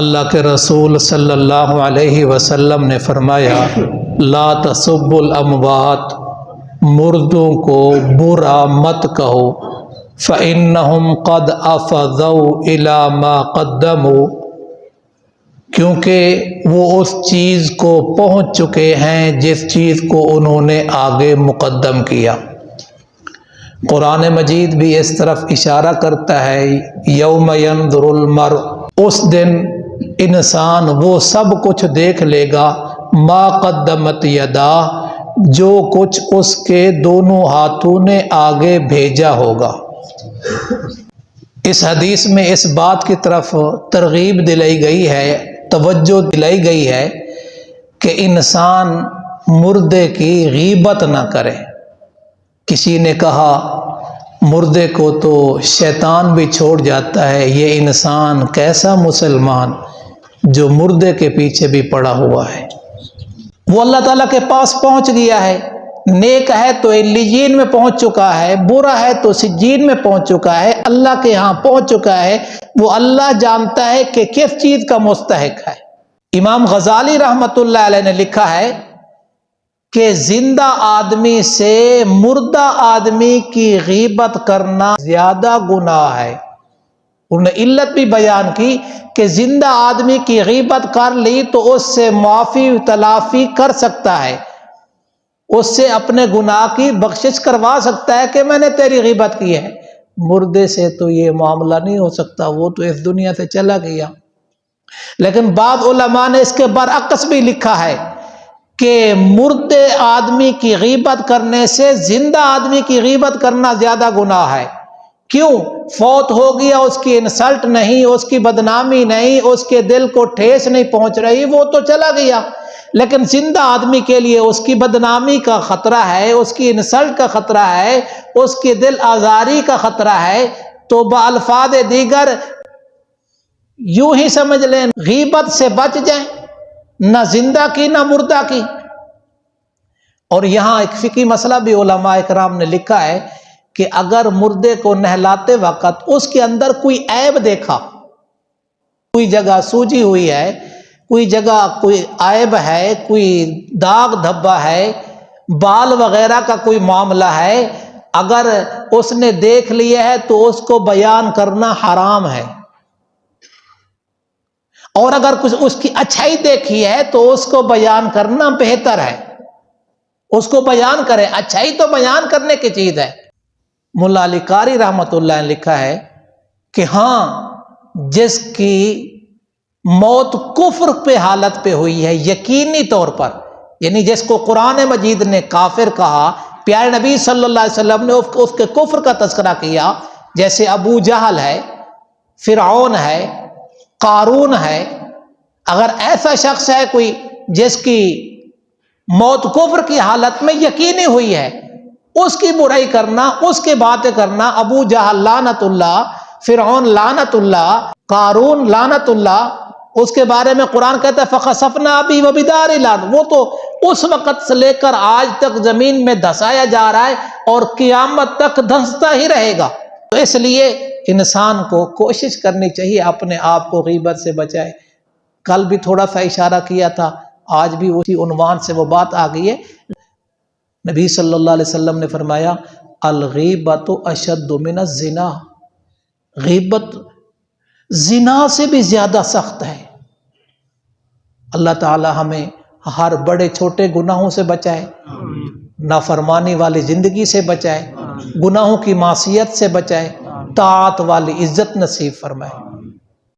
اللہ کے رسول صلی اللہ علیہ وسلم نے فرمایا لا تسبوا الاموات، مردوں کو برا مت کہو، فإنہم قد افضوا الی ما قدموا، کیونکہ وہ اس چیز کو پہنچ چکے ہیں جس چیز کو انہوں نے آگے مقدم کیا۔ قرآن مجید بھی اس طرف اشارہ کرتا ہے یوم ینظر المرء، اس دن انسان وہ سب کچھ دیکھ لے گا ما قدمت یداہ، جو کچھ اس کے دونوں ہاتھوں نے آگے بھیجا ہوگا۔ اس حدیث میں اس بات کی طرف ترغیب دلائی گئی ہے، توجہ دلائی گئی ہے کہ انسان مردے کی غیبت نہ کرے۔ کسی نے کہا مردے کو تو شیطان بھی چھوڑ جاتا ہے، یہ انسان کیسا مسلمان جو مردے کے پیچھے بھی پڑا ہوا ہے۔ وہ اللہ تعالیٰ کے پاس پہنچ گیا ہے، نیک ہے تو علیین میں پہنچ چکا ہے، برا ہے تو سجین میں پہنچ چکا ہے، اللہ کے ہاں پہنچ چکا ہے۔ وہ اللہ جانتا ہے کہ کس چیز کا مستحق ہے۔ امام غزالی رحمۃ اللہ علیہ نے لکھا ہے کہ زندہ آدمی سے مردہ آدمی کی غیبت کرنا زیادہ گناہ ہے۔ انہوں نے علت بھی بیان کی کہ زندہ آدمی کی غیبت کر لی تو اس سے معافی تلافی کر سکتا ہے، اس سے اپنے گناہ کی بخشش کروا سکتا ہے کہ میں نے تیری غیبت کی ہے۔ مردے سے تو یہ معاملہ نہیں ہو سکتا، وہ تو اس دنیا سے چلا گیا۔ لیکن بعض علماء نے اس کے برعکس بھی لکھا ہے کہ مردے آدمی کی غیبت کرنے سے زندہ آدمی کی غیبت کرنا زیادہ گناہ ہے۔ کیوں؟ فوت ہو گیا، اس کی انسلٹ نہیں، اس کی بدنامی نہیں، اس کے دل کو ٹھیس نہیں پہنچ رہی، وہ تو چلا گیا۔ لیکن زندہ آدمی کے لیے اس کی بدنامی کا خطرہ ہے، اس کی انسلٹ کا خطرہ ہے، اس کی دل آزاری کا خطرہ ہے۔ تو بالفاظ دیگر یوں ہی سمجھ لیں غیبت سے بچ جائیں، نہ زندہ کی نہ مردہ کی۔ اور یہاں ایک فقہی مسئلہ بھی علماء اکرام نے لکھا ہے کہ اگر مردے کو نہلاتے وقت اس کے اندر کوئی عیب دیکھا، کوئی جگہ سوجی ہوئی ہے، کوئی جگہ کوئی عیب ہے، کوئی داغ دھبا ہے، بال وغیرہ کا کوئی معاملہ ہے، اگر اس نے دیکھ لیا ہے تو اس کو بیان کرنا حرام ہے۔ اور اگر کچھ اس کی اچھائی دیکھی ہے تو اس کو بیان کرنا بہتر ہے، اس کو بیان کرے، اچھائی تو بیان کرنے کی چیز ہے۔ ملا علی قاری رحمۃ اللہ نے لکھا ہے کہ ہاں جس کی موت کفر پہ حالت پہ ہوئی ہے یقینی طور پر، یعنی جس کو قرآن مجید نے کافر کہا، پیارے نبی صلی اللہ علیہ وسلم نے اس کے کفر کا تذکرہ کیا، جیسے ابو جہل ہے، فرعون ہے، قارون ہے، اگر ایسا شخص ہے کوئی جس کی موت کفر کی حالت میں یقینی ہوئی ہے، اس کی برائی کرنا، اس کی باتیں کرنا، ابو جہل لعنت اللہ، فرعون لعنت اللہ، قارون لعنت اللہ، اس کے بارے میں قرآن کہتا ہے فَخَسَفْنَا بِهِ وَبِدَارِ الْأَرْضِ، وہ تو اس وقت سے لے کر آج تک زمین میں دھسایا جا رہا ہے اور قیامت تک دھستا ہی رہے گا۔ تو اس لیے انسان کو کوشش کرنی چاہیے اپنے آپ کو غیبت سے بچائے۔ کل بھی تھوڑا سا اشارہ کیا تھا، آج بھی اسی عنوان سے وہ بات آ گئی ہے۔ نبی صلی اللہ علیہ وسلم نے فرمایا الغیبۃ اشد من الزنا، غیبت زنا سے بھی زیادہ سخت ہے۔ اللہ تعالی ہمیں ہر بڑے چھوٹے گناہوں سے بچائے، نافرمانی والی زندگی سے بچائے، گناہوں کی معصیت سے بچائے، طاعت والی عزت نصیب فرمائے۔